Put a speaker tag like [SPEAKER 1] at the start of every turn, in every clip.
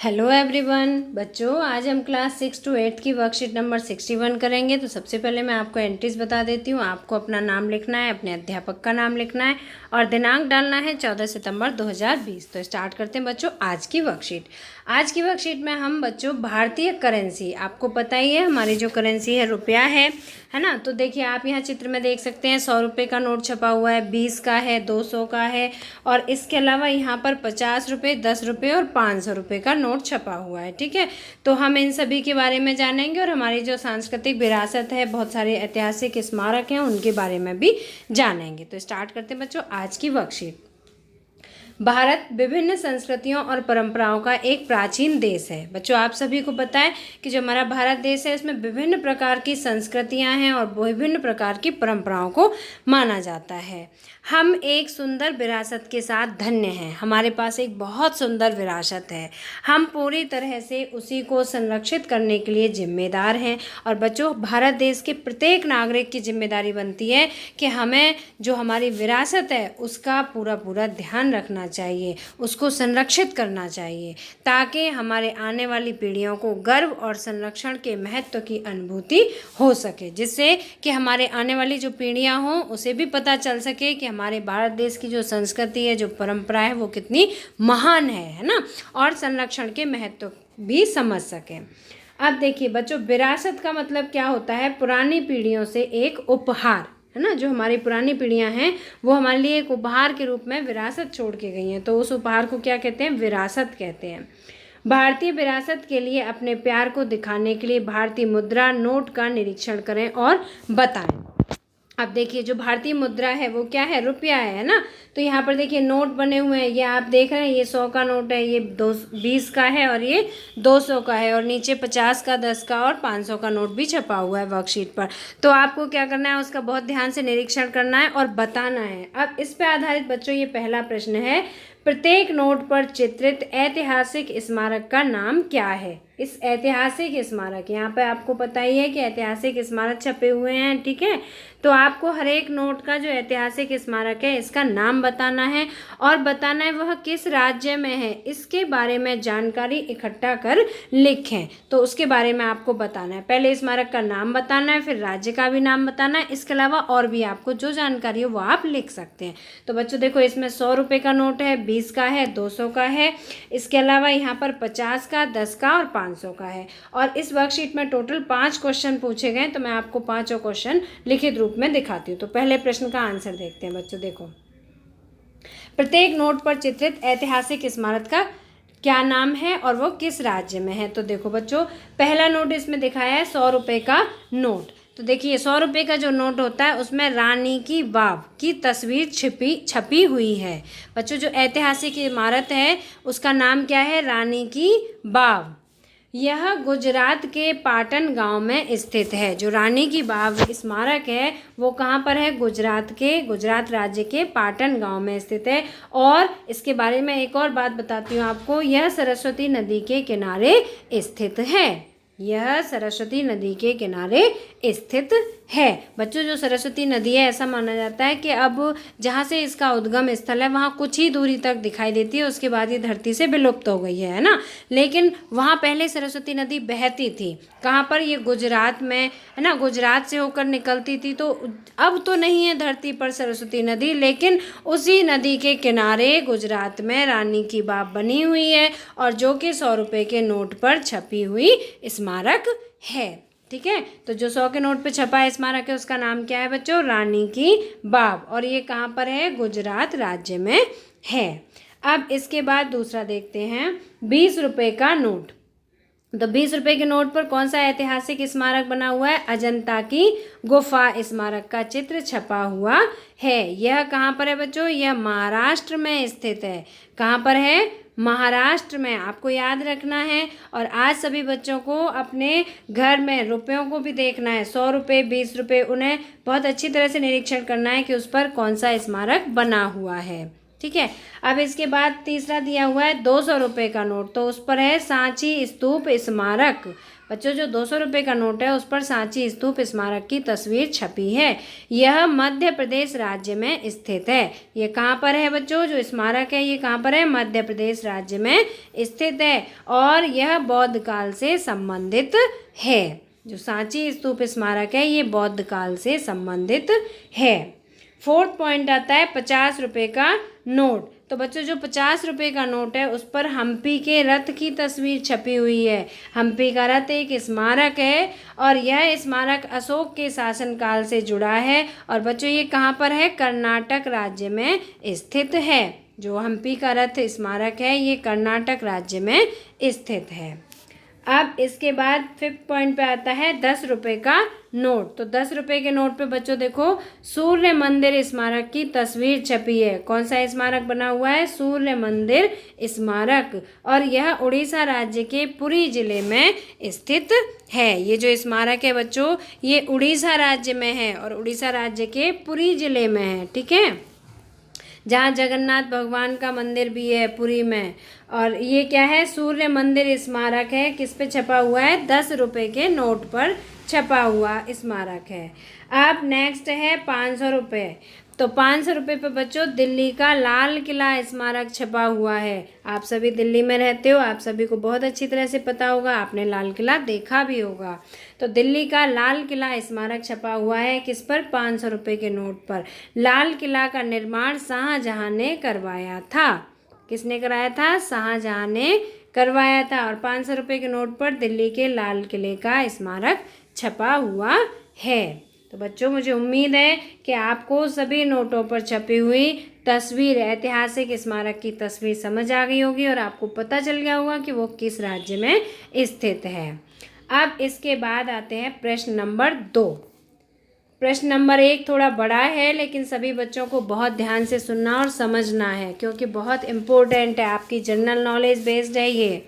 [SPEAKER 1] Hello everyone बच्चों, आज हम क्लास 6 to 8 की वर्कशीट नंबर 61 करेंगे। तो सबसे पहले मैं आपको एंट्रीज बता देती हूँ। आपको अपना नाम लिखना है, अपने अध्यापक का नाम लिखना है और दिनांक डालना है 14 सितंबर 2020। तो स्टार्ट करते हैं बच्चों आज की वर्कशीट। आज की वर्कशीट में हम बच्चों भारतीय करेंसी, आपको पता ही है हमारी जो करेंसी है रुपया है ना। तो देखिए आप यहाँ चित्र में देख सकते हैं 100 रुपये का नोट छपा हुआ है, 20 का है, 200 का है और इसके अलावा यहाँ पर 50 रुपये, 10 रुपये और 500 रुपये का नोट छपा हुआ है। ठीक है, तो हम इन सभी के बारे में जानेंगे और हमारी जो सांस्कृतिक विरासत है, बहुत सारे ऐतिहासिक स्मारक हैं, उनके बारे में भी जानेंगे। तो स्टार्ट करते हैं बच्चों आज की वर्कशीट। भारत विभिन्न संस्कृतियों और परंपराओं का एक प्राचीन देश है। बच्चों आप सभी को पता है कि जो हमारा भारत देश है इसमें विभिन्न प्रकार की संस्कृतियां हैं और विभिन्न प्रकार की परंपराओं को माना जाता है। हम एक सुंदर विरासत के साथ धन्य हैं। हमारे पास एक बहुत सुंदर विरासत है, हम पूरी तरह से उसी को संरक्षित करने के लिए जिम्मेदार हैं। और बच्चों भारत देश के प्रत्येक नागरिक की जिम्मेदारी बनती है कि हमें जो हमारी विरासत है उसका पूरा पूरा ध्यान रखना चाहिए, उसको संरक्षित करना चाहिए ताकि हमारे आने वाली पीढ़ियों को गर्व और संरक्षण के महत्व की अनुभूति हो सके, जिससे कि हमारे आने वाली जो पीढ़ियां हों उसे भी पता चल सके कि हमारे भारत देश की जो संस्कृति है, जो परंपरा है, वो कितनी महान है ना, और संरक्षण के महत्व भी समझ सकें। अब देखिए बच्चों, विरासत का मतलब क्या होता है? पुरानी पीढ़ियों से एक उपहार है ना। जो हमारी पुरानी पीढ़ियां हैं वो हमारे लिए एक उपहार के रूप में विरासत छोड़ के गई हैं, तो उस उपहार को क्या कहते हैं? विरासत कहते हैं। भारतीय विरासत के लिए अपने प्यार को दिखाने के लिए भारतीय मुद्रा नोट का निरीक्षण करें और बताएं। अब देखिए जो भारतीय मुद्रा है वो क्या है? रुपया है ना। तो यहाँ पर देखिए नोट बने हुए हैं, ये आप देख रहे हैं, ये 100 का नोट है, ये 20 का है और ये 200 का है और नीचे 50 का, 10 का और 500 का नोट भी छपा हुआ है वर्कशीट पर। तो आपको क्या करना है? उसका बहुत ध्यान से निरीक्षण करना है और बताना है। अब इस पर आधारित बच्चों ये पहला प्रश्न है, प्रत्येक नोट पर चित्रित ऐतिहासिक स्मारक का नाम क्या है? इस ऐतिहासिक स्मारक, यहाँ पे आपको पता ही है कि ऐतिहासिक स्मारक छपे हुए हैं। ठीक है, तो आपको हर एक नोट का जो ऐतिहासिक स्मारक है इसका नाम बताना है और बताना है वह किस राज्य में है, इसके बारे में जानकारी इकट्ठा कर लिखें। तो उसके बारे में आपको बताना है, पहले स्मारक का नाम बताना है, फिर राज्य का भी नाम बताना है। इसके अलावा और भी आपको जो जानकारी हो वो आप लिख सकते हैं। तो बच्चों देखो इसमें 100 रुपये का नोट है, 20 का है, 200 का है, इसके अलावा यहाँ पर 50 का, 10 का और 500 का है। और इस वर्कशीट में टोटल 5 क्वेश्चन पूछे गए, तो मैं आपको पाँचों क्वेश्चन लिखित रूप में दिखाती हूँ। तो पहले प्रश्न का आंसर देखते हैं बच्चों। देखो, प्रत्येक नोट पर चित्रित ऐतिहासिक स्मारक का क्या नाम है और वो किस राज्य में है? तो देखो बच्चों, पहला नोट इसमें दिखाया है 100 रुपये का नोट। तो देखिए 100 रुपये का जो नोट होता है उसमें रानी की वाव की तस्वीर छपी हुई है। बच्चों जो ऐतिहासिक इमारत है उसका नाम क्या है? रानी की वाव। यह गुजरात के पाटन गांव में स्थित है। जो रानी की वाव स्मारक है वो कहाँ पर है? गुजरात राज्य के पाटन गांव में स्थित है। और इसके बारे में एक और बात बताती हूँ आपको, यह सरस्वती नदी के किनारे स्थित है। यह सरस्वती नदी के किनारे स्थित है। बच्चों जो सरस्वती नदी है ऐसा माना जाता है कि अब जहाँ से इसका उद्गम स्थल है वहाँ कुछ ही दूरी तक दिखाई देती है, उसके बाद ये धरती से विलुप्त हो गई है ना। लेकिन वहाँ पहले सरस्वती नदी बहती थी। कहाँ पर? ये गुजरात में है ना, गुजरात से होकर निकलती थी। तो अब तो नहीं है धरती पर सरस्वती नदी, लेकिन उसी नदी के किनारे गुजरात में रानी की वाव बनी हुई है और जो कि 100 रुपये के नोट पर छपी हुई स्मारक है। ठीक है, तो जो 100 के नोट पे छपा है स्मारक है उसका नाम क्या है बच्चों? रानी की वाव। और ये कहाँ पर है? गुजरात राज्य में है। अब इसके बाद दूसरा देखते हैं, 20 रुपये का नोट। तो 20 रुपये के नोट पर कौन सा ऐतिहासिक स्मारक बना हुआ है? अजंता की गुफा स्मारक का चित्र छपा हुआ है। यह कहाँ पर है बच्चों? यह महाराष्ट्र में स्थित है। कहाँ पर है? महाराष्ट्र में। आपको याद रखना है। और आज सभी बच्चों को अपने घर में रुपयों को भी देखना है, 100 रुपये, 20 रुपये, उन्हें बहुत अच्छी तरह से निरीक्षण करना है कि उस पर कौन सा स्मारक बना हुआ है। ठीक है। अब इसके बाद तीसरा दिया हुआ है 200 रुपये का नोट, तो उस पर है सांची स्तूप स्मारक। बच्चों जो 200 रुपये का नोट है उस पर सांची स्तूप स्मारक की तस्वीर छपी है। यह मध्य प्रदेश राज्य में स्थित है। ये कहाँ पर है बच्चों, जो स्मारक है ये कहाँ पर है, मध्य प्रदेश राज्य में स्थित है और यह बौद्ध काल से संबंधित है। जो सांची स्तूप स्मारक है ये बौद्ध काल से संबंधित है। फोर्थ पॉइंट आता है 50 रुपये का नोट। तो बच्चों जो 50 रुपये का नोट है उस पर हम्पी के रथ की तस्वीर छपी हुई है। हम्पी का रथ एक स्मारक है और यह स्मारक अशोक के शासनकाल से जुड़ा है। और बच्चों ये कहाँ पर है, कर्नाटक राज्य में स्थित है। जो हम्पी का रथ स्मारक है ये कर्नाटक राज्य में स्थित है। अब इसके बाद फिफ्थ पॉइंट पे आता है 10 रुपये का नोट। तो 10 रुपये के नोट पे बच्चों देखो सूर्य मंदिर स्मारक की तस्वीर छपी है। कौन सा स्मारक बना हुआ है, सूर्य मंदिर स्मारक, और यह उड़ीसा राज्य के पुरी जिले में स्थित है। ये जो स्मारक है बच्चों ये उड़ीसा राज्य में है और उड़ीसा राज्य के पुरी जिले में है। ठीक है, जहाँ जगन्नाथ भगवान का मंदिर भी है पुरी में। और ये क्या है, सूर्य मंदिर स्मारक है। किस पे छपा हुआ है, 10 रुपये के नोट पर छपा हुआ स्मारक है। अब नेक्स्ट है 500 रुपये। तो 500 रुपये पे बच्चों दिल्ली का लाल किला स्मारक छपा हुआ है। आप सभी दिल्ली में रहते हो, आप सभी को बहुत अच्छी तरह से पता होगा, आपने लाल किला देखा भी होगा। तो दिल्ली का लाल किला स्मारक छपा हुआ है किस पर, 500 रुपये के नोट पर। लाल किला का निर्माण शाहजहां ने करवाया था। किसने कराया था, शाहजहां ने करवाया था। और 500 रुपये के नोट पर दिल्ली के लाल किले का स्मारक छपा हुआ है। तो बच्चों मुझे उम्मीद है कि आपको सभी नोटों पर छपी हुई तस्वीर, ऐतिहासिक स्मारक की तस्वीर समझ आ गई होगी और आपको पता चल गया होगा कि वो किस राज्य में स्थित है। अब इसके बाद आते हैं प्रश्न नंबर 2। प्रश्न नंबर 1 थोड़ा बड़ा है लेकिन सभी बच्चों को बहुत ध्यान से सुनना और समझना है क्योंकि बहुत इम्पोर्टेंट है, आपकी जनरल नॉलेज बेस्ड है ये।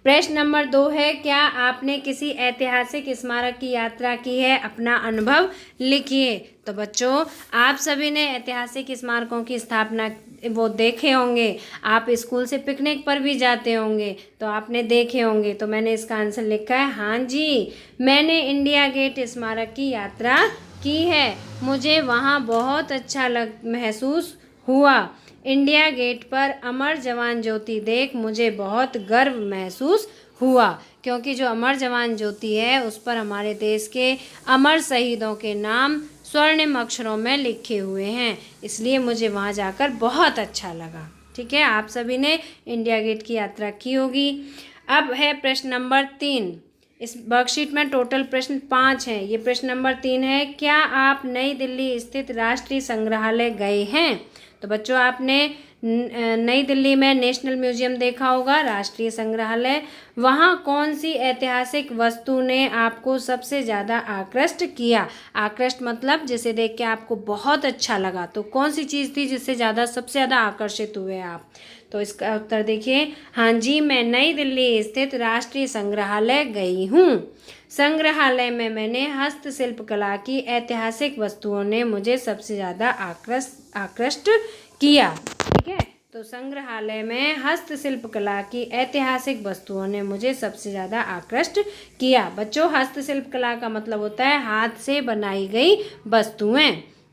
[SPEAKER 1] प्रश्न नंबर 2 है, क्या आपने किसी ऐतिहासिक स्मारक की यात्रा की है, अपना अनुभव लिखिए। तो बच्चों आप सभी ने ऐतिहासिक स्मारकों की स्थापना वो देखे होंगे, आप स्कूल से पिकनिक पर भी जाते होंगे तो आपने देखे होंगे। तो मैंने इसका आंसर लिखा है हाँ जी, मैंने इंडिया गेट स्मारक की यात्रा की है। मुझे वहाँ बहुत अच्छा महसूस हुआ। इंडिया गेट पर अमर जवान ज्योति देख मुझे बहुत गर्व महसूस हुआ क्योंकि जो अमर जवान ज्योति है उस पर हमारे देश के अमर शहीदों के नाम स्वर्णिम अक्षरों में लिखे हुए हैं, इसलिए मुझे वहाँ जाकर बहुत अच्छा लगा। ठीक है, आप सभी ने इंडिया गेट की यात्रा की होगी। अब है प्रश्न नंबर 3। इस वर्कशीट में टोटल प्रश्न 5 हैं। ये प्रश्न नंबर 3 है, क्या आप नई दिल्ली स्थित राष्ट्रीय संग्रहालय गए हैं। तो बच्चों आपने नई दिल्ली में नेशनल म्यूजियम देखा होगा, राष्ट्रीय संग्रहालय। वहाँ कौन सी ऐतिहासिक वस्तु ने आपको सबसे ज़्यादा आकृष्ट किया। आकृष्ट मतलब जिसे देख के आपको बहुत अच्छा लगा, तो कौन सी चीज़ थी जिससे सबसे ज़्यादा आकर्षित हुए आप। तो इसका उत्तर देखिए, हाँ जी मैं नई दिल्ली स्थित राष्ट्रीय संग्रहालय गई हूँ। संग्रहालय में मैंने हस्तशिल्प कला की ऐतिहासिक वस्तुओं ने मुझे सबसे ज़्यादा आकृष्ट किया। ठीक है, तो संग्रहालय में हस्तशिल्प कला की ऐतिहासिक वस्तुओं ने मुझे सबसे ज़्यादा आकृष्ट किया। बच्चों हस्तशिल्प कला का मतलब होता है हाथ से बनाई गई वस्तुएं।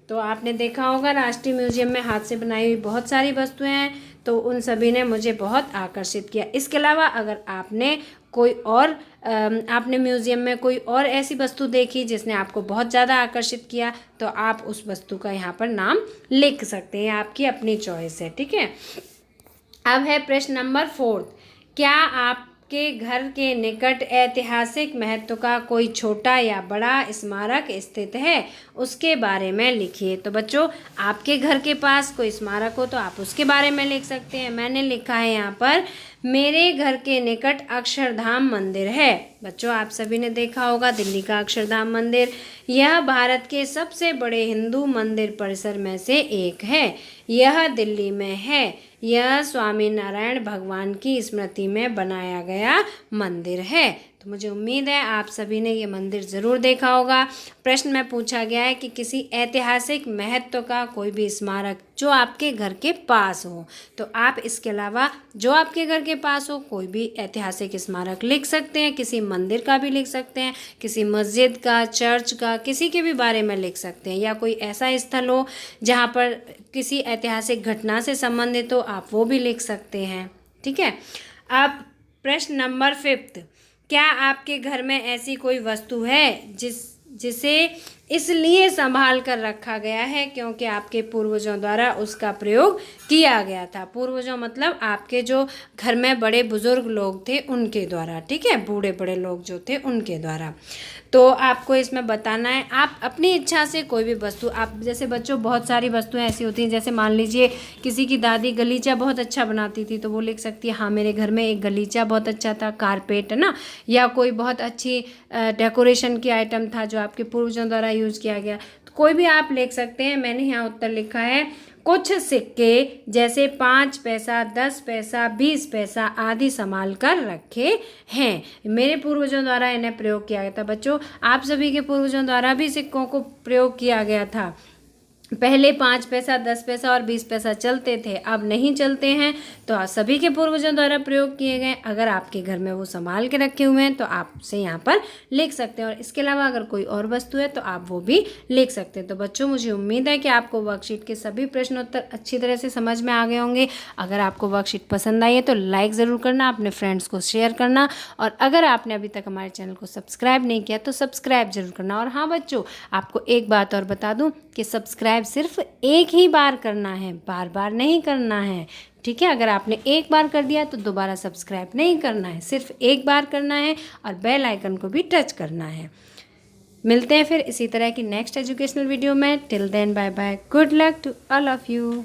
[SPEAKER 1] तो आपने देखा होगा राष्ट्रीय म्यूजियम में हाथ से बनाई हुई बहुत सारी वस्तुएं हैं, तो उन सभी ने मुझे बहुत आकर्षित किया। इसके अलावा अगर आपने कोई और आपने म्यूज़ियम में कोई और ऐसी वस्तु देखी जिसने आपको बहुत ज़्यादा आकर्षित किया तो आप उस वस्तु का यहाँ पर नाम लिख सकते हैं, आपकी अपनी चॉइस है। ठीक है, अब है प्रश्न नंबर 4। क्या आपके घर के निकट ऐतिहासिक महत्व का कोई छोटा या बड़ा स्मारक स्थित है, उसके बारे में लिखिए। तो बच्चों आपके घर के पास कोई स्मारक हो तो आप उसके बारे में लिख सकते हैं। मैंने लिखा है यहाँ पर, मेरे घर के निकट अक्षरधाम मंदिर है। बच्चों आप सभी ने देखा होगा दिल्ली का अक्षरधाम मंदिर, यह भारत के सबसे बड़े हिंदू मंदिर परिसर में से एक है। यह दिल्ली में है। यह स्वामी नारायण भगवान की स्मृति में बनाया गया मंदिर है। तो मुझे उम्मीद है आप सभी ने ये मंदिर ज़रूर देखा होगा। प्रश्न में पूछा गया है कि किसी ऐतिहासिक महत्व का कोई भी स्मारक जो आपके घर के पास हो। तो आप इसके अलावा जो आपके घर के पास हो कोई भी ऐतिहासिक स्मारक लिख सकते हैं, किसी मंदिर का भी लिख सकते हैं, किसी मस्जिद का, चर्च का, किसी के भी बारे में लिख सकते हैं, या कोई ऐसा स्थल हो जहाँ पर किसी ऐतिहासिक घटना से संबंधित हो, आप वो भी लिख सकते हैं। ठीक है। अब प्रश्न नंबर 5, क्या आपके घर में ऐसी कोई वस्तु है जिसे इसलिए संभाल कर रखा गया है क्योंकि आपके पूर्वजों द्वारा उसका प्रयोग किया गया था। पूर्वजों मतलब आपके जो घर में बड़े बुजुर्ग लोग थे उनके द्वारा। ठीक है, बूढ़े बड़े लोग जो थे उनके द्वारा। तो आपको इसमें बताना है, आप अपनी इच्छा से कोई भी वस्तु, आप जैसे बच्चों बहुत सारी वस्तुएं ऐसी होती हैं, जैसे मान लीजिए किसी की दादी गलीचा बहुत अच्छा बनाती थी तो वो लिख सकती है हाँ मेरे घर में एक गलीचा बहुत अच्छा था, कारपेट है ना, या कोई बहुत अच्छी डेकोरेशन की आइटम था जो आपके पूर्वजों द्वारा यूज़ किया गया। तो कोई भी आप लिख सकते हैं। मैंने यहाँ उत्तर लिखा है, कुछ सिक्के जैसे 5 पैसा, 10 पैसा, 20 पैसा आदि संभाल कर रखे हैं। मेरे पूर्वजों द्वारा इन्हें प्रयोग किया गया था। बच्चों आप सभी के पूर्वजों द्वारा भी सिक्कों को प्रयोग किया गया था। पहले 5 पैसा, 10 पैसा और 20 पैसा चलते थे, अब नहीं चलते हैं, तो सभी के पूर्वजों द्वारा प्रयोग किए गए। अगर आपके घर में वो संभाल के रखे हुए हैं तो आप उसे यहाँ पर लिख सकते हैं, और इसके अलावा अगर कोई और वस्तु है तो आप वो भी लिख सकते हैं। तो बच्चों मुझे उम्मीद है कि आपको वर्कशीट के सभी प्रश्नोत्तर अच्छी तरह से समझ में आ गए होंगे। अगर आपको वर्कशीट पसंद आई है तो लाइक ज़रूर करना, अपने फ्रेंड्स को शेयर करना, और अगर आपने अभी तक हमारे चैनल को सब्सक्राइब नहीं किया तो सब्सक्राइब जरूर करना। और हाँ बच्चों, आपको एक बात और बता दूँ कि सब्सक्राइब सिर्फ एक ही बार करना है, बार बार नहीं करना है। ठीक है, अगर आपने एक बार कर दिया तो दोबारा सब्सक्राइब नहीं करना है, सिर्फ एक बार करना है, और बेल आइकन को भी टच करना है। मिलते हैं फिर इसी तरह की नेक्स्ट एजुकेशनल वीडियो में। Till then bye bye, good luck to all of you.